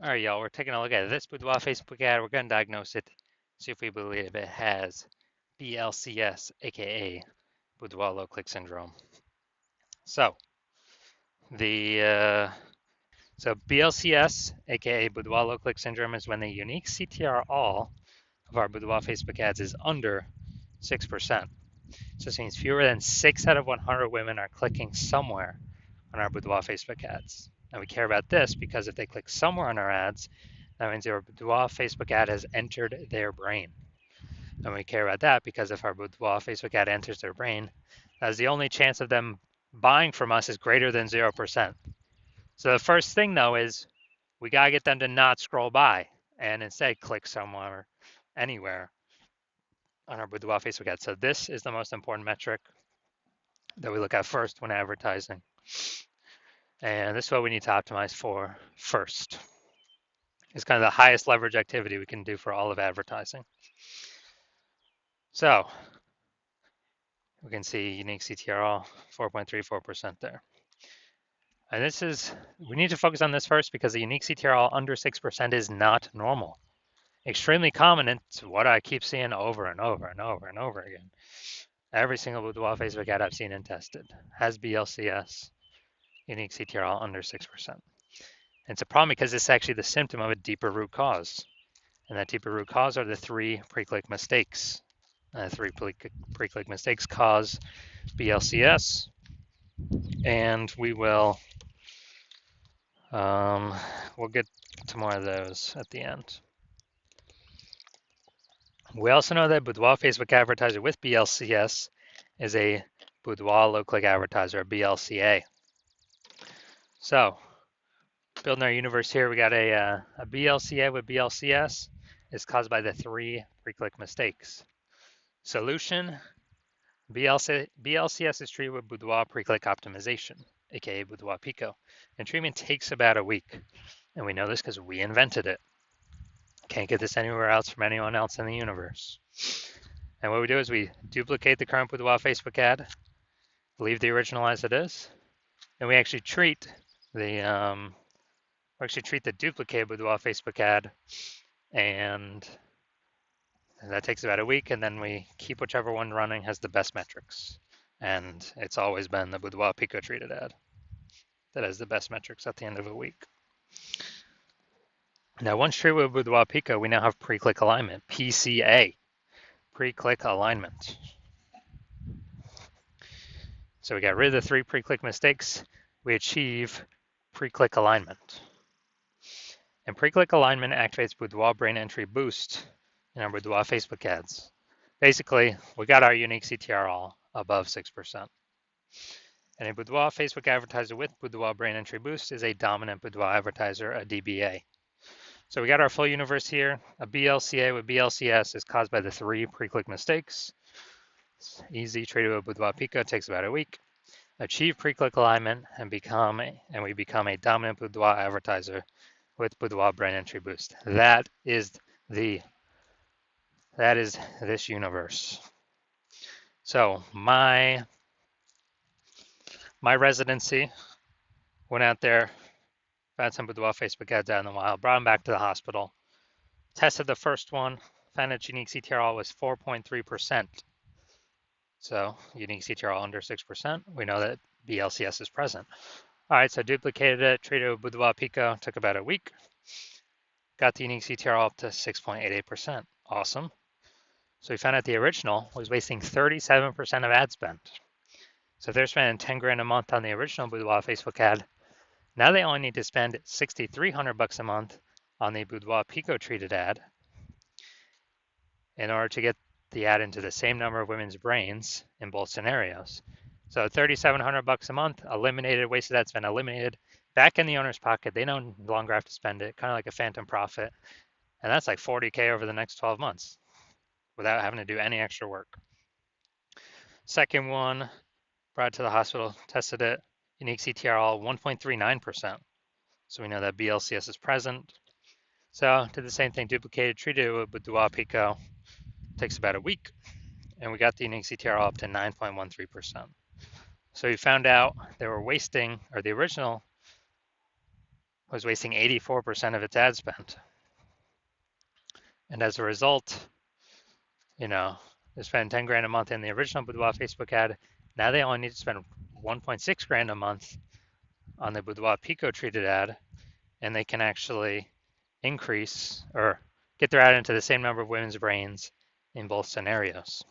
All right, y'all, we're taking a look at this Boudoir Facebook ad. We're going to diagnose it, see if we believe it has BLCS, aka Boudoir low click syndrome. So the so BLCS, aka Boudoir low click syndrome, is when the unique CTR all of our Boudoir Facebook ads is under 6%. So this means fewer than 6 out of 100 women are clicking somewhere on our Boudoir Facebook ads. And we care about this because if they click somewhere on our ads, that means your Boudoir Facebook ad has entered their brain. And we care about that because if our Boudoir Facebook ad enters their brain, that's the only chance of them buying from us is greater than 0%. So the first thing though is we gotta get them to not scroll by and instead click somewhere, anywhere on our Boudoir Facebook ad. So this is the most important metric that we look at first when advertising. And this is what we need to optimize for first. It's kind of the highest leverage activity we can do for all of advertising. So we can see unique CTRL 4.34% there. And this is, we need to focus on this first because the unique CTRL under 6% is not normal. Extremely common, and it's what I keep seeing over and over and over and over again. Every single Boudoir Facebook ad I've seen and tested has BLCS, unique CTRL under 6%. And it's a problem because it's actually the symptom of a deeper root cause. And that deeper root cause are the 3 pre-click mistakes. 3 pre-click mistakes cause BLCS, and we'll get to more of those at the end. We also know that Boudoir Facebook advertiser with BLCS is a Boudoir low click advertiser, a BLCA. So building our universe here, we got a BLCA with BLCS is caused by the 3 pre-click mistakes. Solution, BLCS is treated with Boudoir pre-click optimization, aka Boudoir PCO, and treatment takes about a week. And we know this because we invented it. Can't get this anywhere else from anyone else in the universe. And what we do is we duplicate the current Boudoir Facebook ad, leave the original as it is, and we actually treat the duplicated Boudoir Facebook ad, and that takes about a week, and then we keep whichever one running has the best metrics. And it's always been the Boudoir PCO treated ad that has the best metrics at the end of a week. Now, once treated with Boudoir PCO, we now have pre-click alignment, PCA, pre-click alignment. So we got rid of the 3 pre-click mistakes. We achieve pre-click alignment. And pre-click alignment activates Boudoir brain entry boost in our Boudoir Facebook ads. Basically, we got our unique CTR all above 6%. And a Boudoir Facebook advertiser with Boudoir brain entry boost is a dominant Boudoir advertiser, a DBA. So we got our full universe here. A BLCA with BLCS is caused by the 3 pre-click mistakes. It's easy, treated with Boudoir PCO, takes about a week. Achieve pre-click alignment and we become a dominant Boudoir advertiser with Boudoir brain entry boost. That is this universe. So my residency went out there, found some Boudoir Facebook ads out in the wild, brought them back to the hospital, tested the first one, found its unique CTRL was 4.3%. So unique CTRL under 6%. We know that BLCS is present. All right, so duplicated it, treated it with Boudoir PCO, took about a week. Got the unique CTRL up to 6.88%. Awesome. So we found out the original was wasting 37% of ad spend. So if they're spending 10 grand a month on the original Boudoir Facebook ad, now they only need to spend $6,300 a month on the Boudoir PCO treated ad in order to get the ad into the same number of women's brains in both scenarios. So $3,700 a month, eliminated, wasted ad spend, eliminated, back in the owner's pocket. They no longer have to spend it, kind of like a phantom profit. And that's like 40K over the next 12 months without having to do any extra work. Second one, brought it to the hospital, tested it, unique CTRL 1.39%. So we know that BLCS is present. So did the same thing, duplicated, treated it with Boudoir PCO. Takes about a week, and we got the unique CTRL up to 9.13%. So we found out they were wasting, or the original was wasting 84% of its ad spend. And as a result, they spend 10 grand a month in the original Boudoir Facebook ad. Now they only need to spend 1.6 grand a month on the Boudoir PCO treated ad, and they can actually increase or get their ad into the same number of women's brains in both scenarios.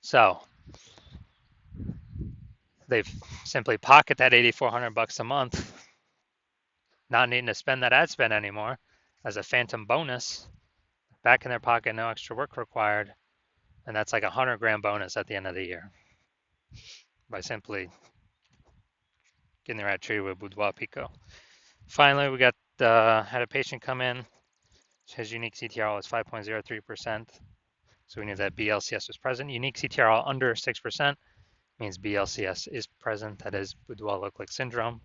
So they've simply pocket that $8,400 a month, not needing to spend that ad spend anymore as a phantom bonus, back in their pocket, no extra work required, and that's like 100 grand bonus at the end of the year by simply getting their ad treated with Boudoir PCO. Finally, we got had a patient come in. His unique CTRL was 5.03%. So we knew that BLCS was present. Unique CTRL under 6% means BLCS is present. That is Boudoir low click syndrome.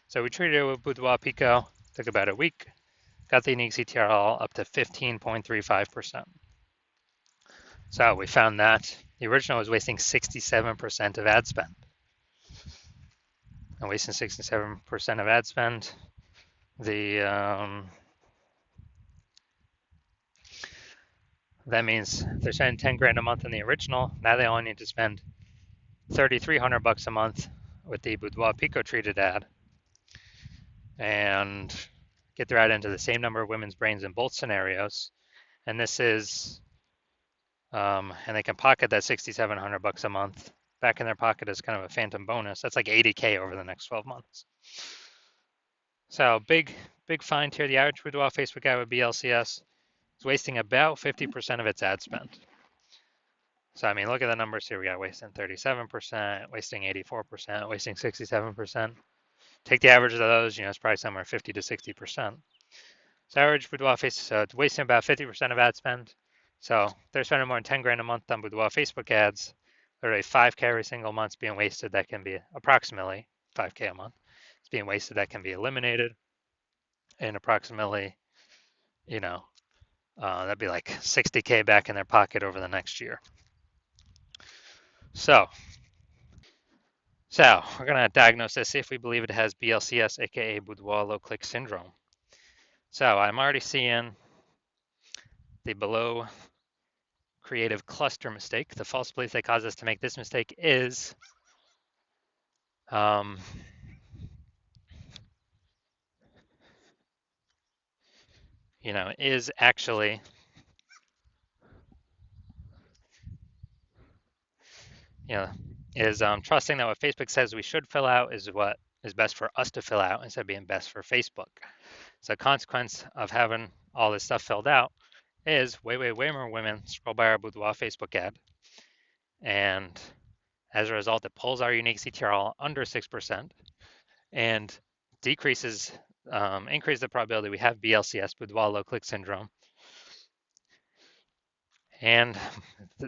So we treated it with Boudoir PCO. Took about a week. Got the unique CTRL up to 15.35%. So we found that the original was wasting 67% of ad spend. And wasting 67% of ad spend, that means they're spending 10 grand a month in the original. Now they only need to spend $3,300 a month with the Boudoir PCO treated ad and get their ad into the same number of women's brains in both scenarios. And this is, and they can pocket that $6,700 a month back in their pocket as kind of a phantom bonus. That's like 80K over the next 12 months. So big find here. The average Boudoir Facebook ad with BLCS is wasting about 50% of its ad spend. So, I mean, look at the numbers here. We got wasting 37%, wasting 84%, wasting 67%. Take the average of those, it's probably somewhere 50 to 60%. So average Boudoir Facebook, so it's wasting about 50% of ad spend. So they're spending more than 10 grand a month on Boudoir Facebook ads. Literally 5K every single month being wasted. That can be approximately 5K a month. It's being wasted. That can be eliminated. And approximately, that'd be like 60K back in their pocket over the next year. So we're going to diagnose this, see if we believe it has BLCS, aka Boudoir low click syndrome. So I'm already seeing the below creative cluster mistake. The false belief that caused us to make this mistake is is actually trusting that what Facebook says we should fill out is what is best for us to fill out instead of being best for Facebook. So a consequence of having all this stuff filled out is way more women scroll by our Boudoir Facebook ad. And as a result, it pulls our unique CTRL under 6% and increases the probability we have BLCS, Boudoir low click syndrome. And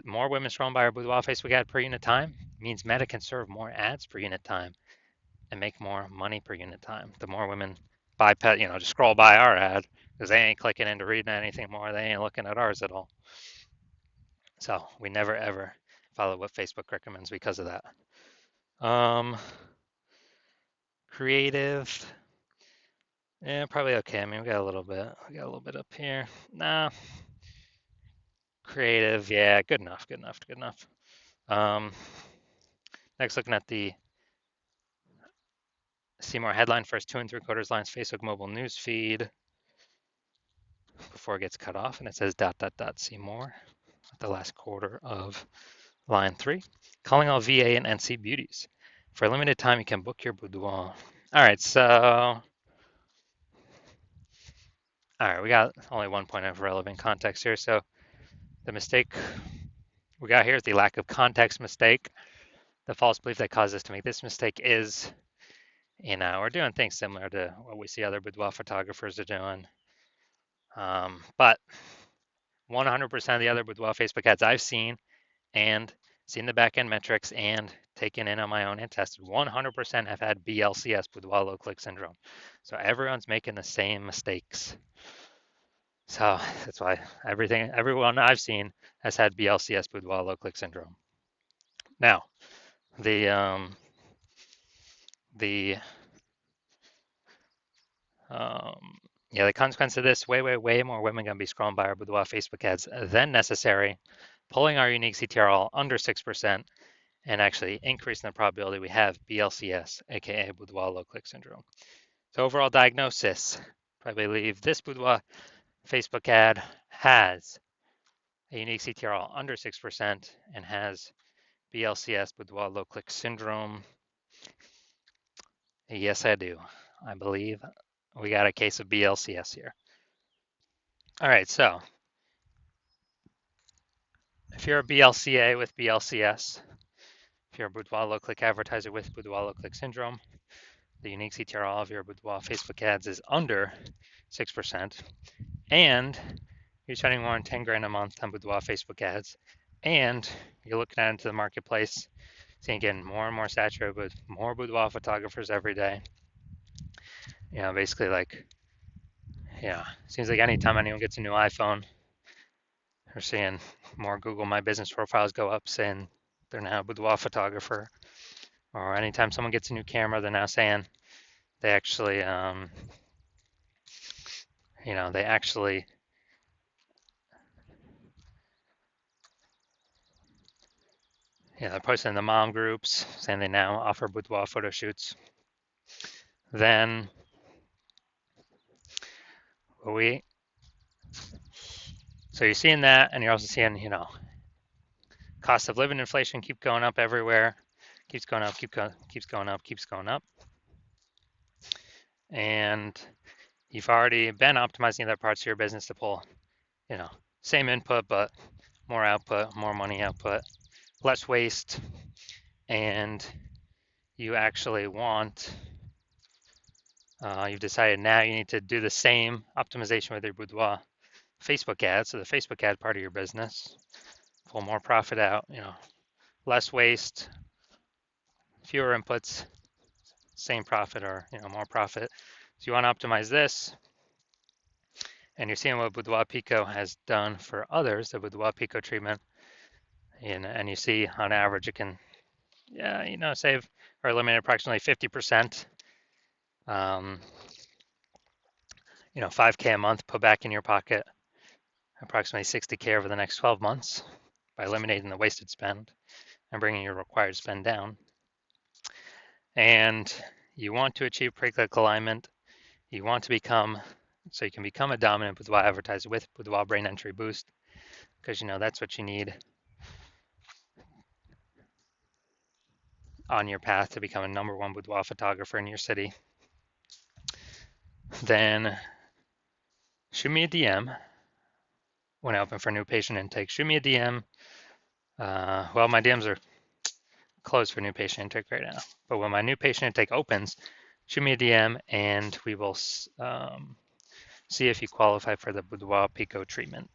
more women scrolling by our Boudoir Facebook ad per unit time means Meta can serve more ads per unit time and make more money per unit time. The more women just scroll by our ad because they ain't clicking into reading anything more. They ain't looking at ours at all. So we never ever follow what Facebook recommends because of that. Creative. Yeah, probably okay. I mean, we got a little bit up here. Nah. Creative, yeah, good enough. Next, looking at the see more headline first 2 3/4 lines Facebook mobile news feed before it gets cut off, and it says ... see more at the last quarter of line 3. Calling all VA and NC beauties. For a limited time, you can book your boudoir. All right, so we got only one point of relevant context here. So the mistake we got here is the lack of context mistake. The false belief that caused us to make this mistake is, we're doing things similar to what we see other boudoir photographers are doing. But 100% of the other boudoir Facebook ads I've seen and seen the back-end metrics and taken in on my own and tested, 100% have had BLCS, Boudoir low click syndrome. So everyone's making the same mistakes. So that's why everyone I've seen has had BLCS, Boudoir low click syndrome. Now, the Yeah, the consequence of this, way more women going to be scrolling by our Boudoir Facebook ads than necessary, pulling our unique CTR under 6%, and actually increasing the probability we have BLCS, aka Boudoir low click syndrome. So overall diagnosis, probably believe this Boudoir Facebook ad has a unique CTR under 6% and has BLCS, Boudoir low click syndrome. Yes, I do. I believe we got a case of BLCS here. All right, so if you're a BLCA with BLCS, if you're a Boudoir low click advertiser with Boudoir low click syndrome, the unique CTR of your Boudoir Facebook ads is under 6%, and you're spending more than 10 grand a month on Boudoir Facebook ads, and you're looking out into the marketplace, seeing getting more and more saturated with more Boudoir photographers every day. You know, basically like, yeah, seems like anytime anyone gets a new iPhone, we're seeing more Google My Business profiles go up saying they're now a boudoir photographer. Or anytime someone gets a new camera, they're now saying they actually, they're posting in the mom groups saying they now offer boudoir photo shoots. Then so you're seeing that, and you're also seeing, cost of living inflation keep going up everywhere, keeps going up. And you've already been optimizing other parts of your business to pull, same input, but more output, more money output, less waste. And you actually want, you've decided now you need to do the same optimization with your Boudoir Facebook ads. So the Facebook ad part of your business, pull more profit out, less waste, fewer inputs, same profit, or more profit. So you want to optimize this, and you're seeing what Boudoir PCO has done for others, the Boudoir PCO treatment, and you see on average it can, save or eliminate approximately 50%. 5K a month put back in your pocket, approximately 60K over the next 12 months by eliminating the wasted spend and bringing your required spend down. And you want to achieve pre-click alignment. You want to become, so you can become a dominant Boudoir advertiser with Boudoir Brain Entry Boost, because that's what you need on your path to become a #1 boudoir photographer in your city. Then shoot me a DM when I open for new patient intake. Shoot me a DM. Well, my DMs are closed for new patient intake right now, but when my new patient intake opens, shoot me a DM and we will see if you qualify for the Boudoir PCO treatment.